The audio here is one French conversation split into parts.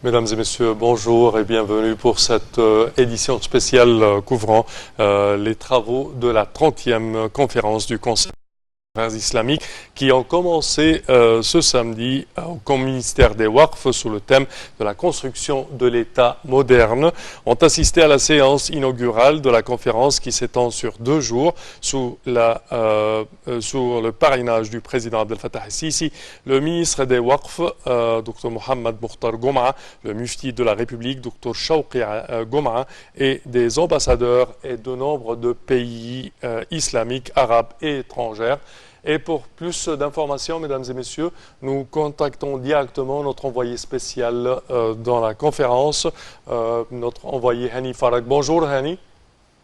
Mesdames et messieurs, bonjour et bienvenue pour cette édition spéciale couvrant les travaux de la 30e conférence du Conseil islamique qui ont commencé ce samedi au ministère des Waqf sous le thème de la construction de l'État moderne, ont assisté à la séance inaugurale de la conférence qui s'étend sur 2 jours sous le parrainage du président Abdel Fattah el-Sisi, le ministre des Waqf, Dr Mohamed Mukhtar Gomaa, le mufti de la République, Dr Shawqi Gomaa, et des ambassadeurs et de nombre de pays islamiques, arabes et étrangers. Et pour plus d'informations, mesdames et messieurs, nous contactons directement notre envoyé spécial dans la conférence, notre envoyé Hani Farag. Bonjour Hani.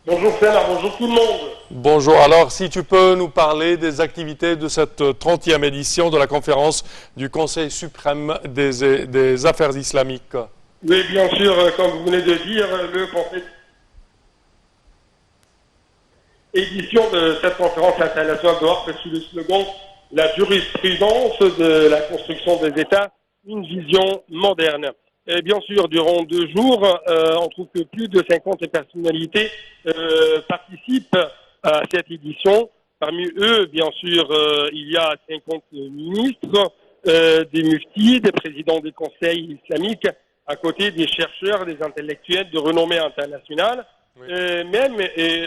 Bonjour Salah, bonjour tout le monde. Bonjour, alors si tu peux nous parler des activités de cette 30e édition de la conférence du Conseil suprême des affaires islamiques. Oui, bien sûr, comme vous venez de dire, le Conseil édition de cette conférence internationale de Waqf sous le slogan « La jurisprudence de la construction des États, une vision moderne ». Et bien sûr, durant 2 jours, on trouve que plus de 50 personnalités participent à cette édition. Parmi eux, bien sûr, il y a 50 ministres, des muftis, des présidents des conseils islamiques, à côté des chercheurs, des intellectuels de renommée internationale. Oui.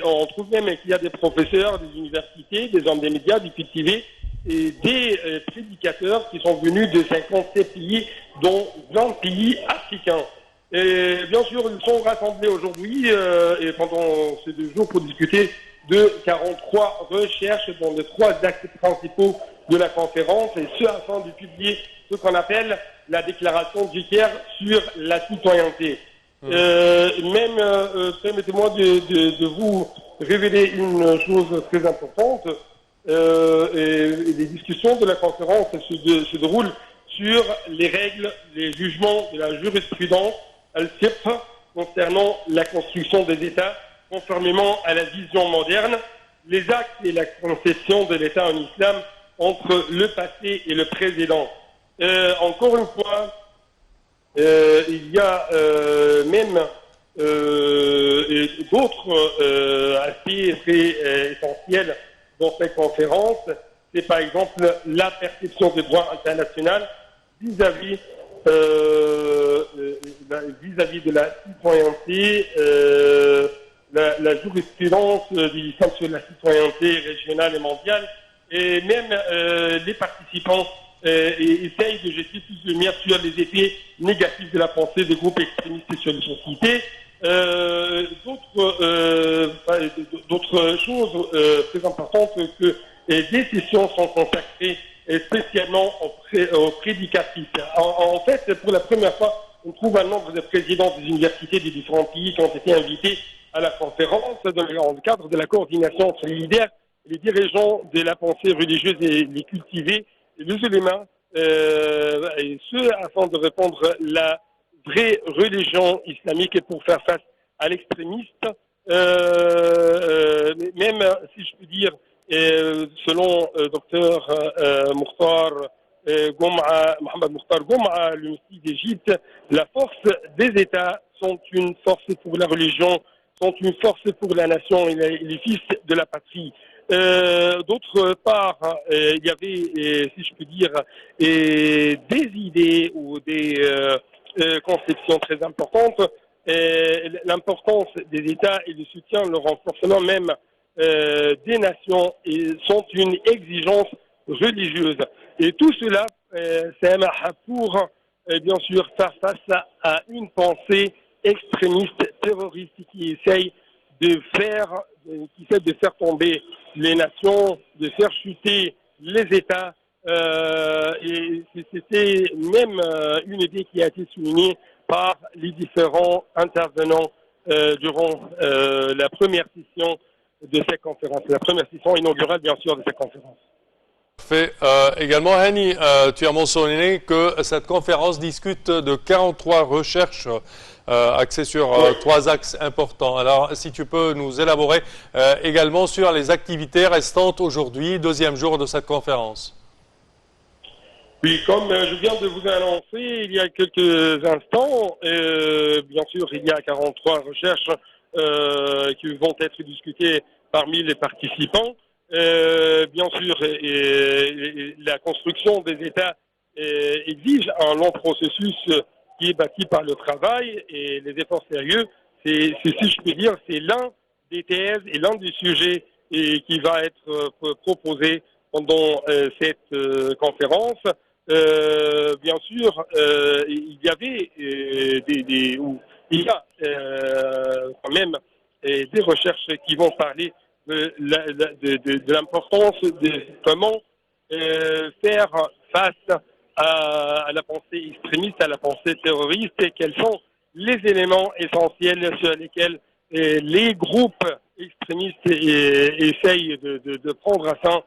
On trouve même qu'il y a des professeurs des universités, des hommes des médias, des cultivés et des prédicateurs qui sont venus de 57 pays, dont 20 pays africains. Et bien sûr, ils sont rassemblés aujourd'hui et pendant ces 2 jours pour discuter de 43 recherches dans les 3 axes principaux de la conférence, et ce afin de publier ce qu'on appelle la déclaration du Caire sur la citoyenneté. Permettez-moi de vous révéler une chose très importante. Et les discussions de la conférence se déroulent sur les règles, les jugements de la jurisprudence al-fiqh concernant la construction des États conformément à la vision moderne, les actes et la conception de l'État en islam entre le passé et le présent. Encore une fois, il y a même d'autres aspects très essentiels dans cette conférence. C'est par exemple la perception des droits internationaux vis-à-vis de la citoyenneté, la jurisprudence du l'islam sur la citoyenneté régionale et mondiale, et même les participants essayent de jeter plus de lumière sur les effets négatifs de la pensée des groupes extrémistes sur les sociétés. D'autres choses très importantes que des sessions sont consacrées spécialement aux prédicatifs. En fait, pour la première fois, on trouve un nombre de présidents des universités des différents pays qui ont été invités à la conférence dans le cadre de la coordination entre les leaders et les dirigeants de la pensée religieuse et les cultivés, les ulémas, et ce afin de répondre la vraie religion islamique et pour faire face à l'extrémiste, même si je peux dire, selon Dr Mukhtar Gomaa, Mohamed Mukhtar Gomaa, le mufti d'Égypte, la force des États sont une force pour la religion, sont une force pour la nation et les fils de la patrie. D'autre part, il y avait, si je peux dire, des idées ou des conceptions très importantes. L'importance des États et le soutien, le renforcement même des nations sont une exigence religieuse. Et tout cela, c'est pour, bien sûr, faire face à une pensée extrémiste, terroriste qui essaye de faire tomber les nations, de faire chuter les États. Et c'était même une idée qui a été soulignée par les différents intervenants durant la première session de cette conférence, la première session inaugurale bien sûr de cette conférence. Également, Hani, tu as mentionné que cette conférence discute de 43 recherches axées sur 3 axes importants. Alors, si tu peux nous élaborer également sur les activités restantes aujourd'hui, 2e jour de cette conférence. Oui, comme je viens de vous annoncer il y a quelques instants, bien sûr, il y a 43 recherches qui vont être discutées parmi les participants. Bien sûr, la construction des États exige un long processus qui est bâti par le travail et les efforts sérieux. Si je peux dire, c'est l'un des thèses et l'un des sujets qui va être proposé pendant cette conférence. Bien sûr, il y avait il y a quand même des recherches qui vont parler de l'importance de comment faire face à la pensée extrémiste, à la pensée terroriste, et quels sont les éléments essentiels sur lesquels les groupes extrémistes essayent de prendre afin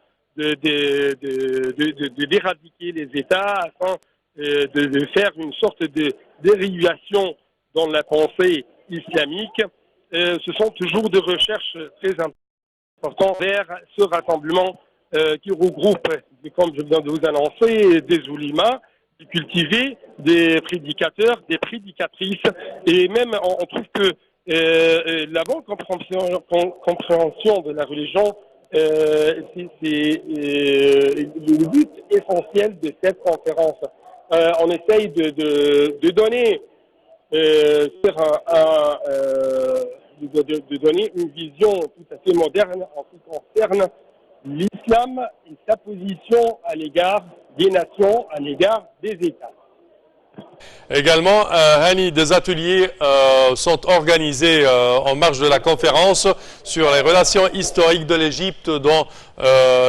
d'éradiquer les États, afin de faire une sorte de dérivation dans la pensée islamique. Ce sont toujours des recherches très importantes vers ce rassemblement qui regroupe, comme je viens de vous annoncer, des oulimas, des cultivés, des prédicateurs, des prédicatrices, et même on trouve que la bonne compréhension de la religion, c'est le but essentiel de cette conférence. On essaye de donner de donner une vision tout à fait moderne en ce qui concerne l'islam et sa position à l'égard des nations, à l'égard des États. Également, Hani, des ateliers sont organisés en marge de la conférence sur les relations historiques de l'Égypte dans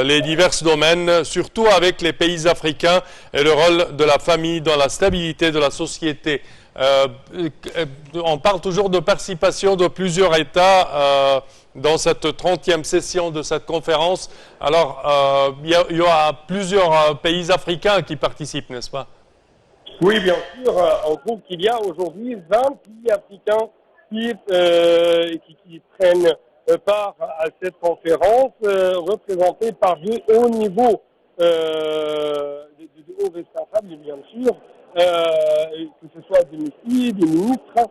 les divers domaines, surtout avec les pays africains et le rôle de la famille dans la stabilité de la société. On parle toujours de participation de plusieurs États dans cette 30e session de cette conférence. Alors, il y aura plusieurs pays africains qui participent, n'est-ce pas? Oui, bien sûr. On trouve qu'il y a aujourd'hui 20 pays africains qui prennent part à cette conférence, représentés par de hauts niveaux, de hauts responsables, bien sûr, que ce soit des messieurs, des ministres.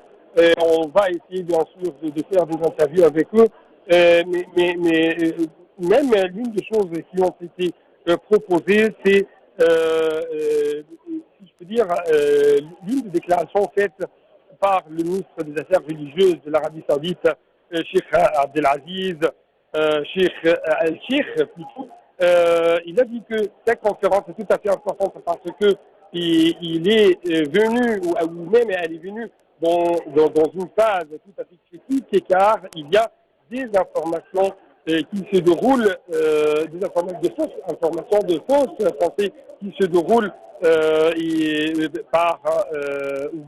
On va essayer, bien sûr, de faire des interviews avec eux. Mais même l'une des choses qui ont été proposées, c'est dire, l'une des déclarations faites par le ministre des Affaires religieuses de l'Arabie Saoudite, Cheikh Abdelaziz, Cheikh Al-Sheikh, plutôt, il a dit que cette conférence est tout à fait importante parce que il est venu, ou même elle est venue dans une phase tout à fait critique, car il y a des informations qui se déroulent, de fausses informations, de fausses pensées qui se déroulent ou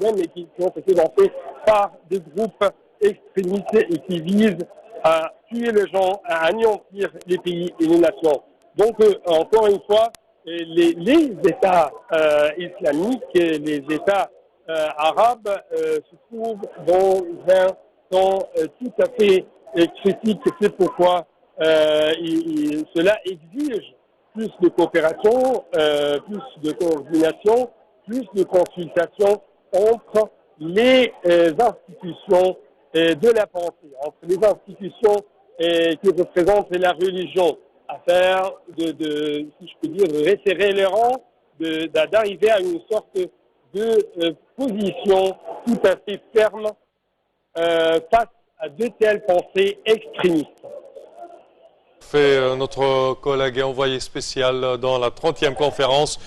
même qui ont été lancés par des groupes extrémistes et qui visent à tuer les gens, à anéantir les pays et les nations. Donc, encore une fois, les États islamiques, les États arabes se trouvent dans un temps tout à fait critique. C'est pourquoi cela exige plus de coopération, plus de coordination, plus de consultation entre les institutions de la pensée, entre les institutions qui représentent la religion, afin si je peux dire, de resserrer les rangs, d'arriver à une sorte de position tout à fait ferme face à de telles pensées extrémistes. Fait notre collègue et envoyé spécial dans la 30e conférence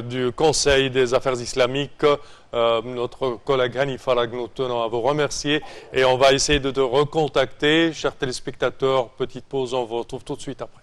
du Conseil des affaires islamiques. Notre collègue Hani Farag, nous tenons à vous remercier et on va essayer de te recontacter. Chers téléspectateurs, petite pause, on vous retrouve tout de suite après.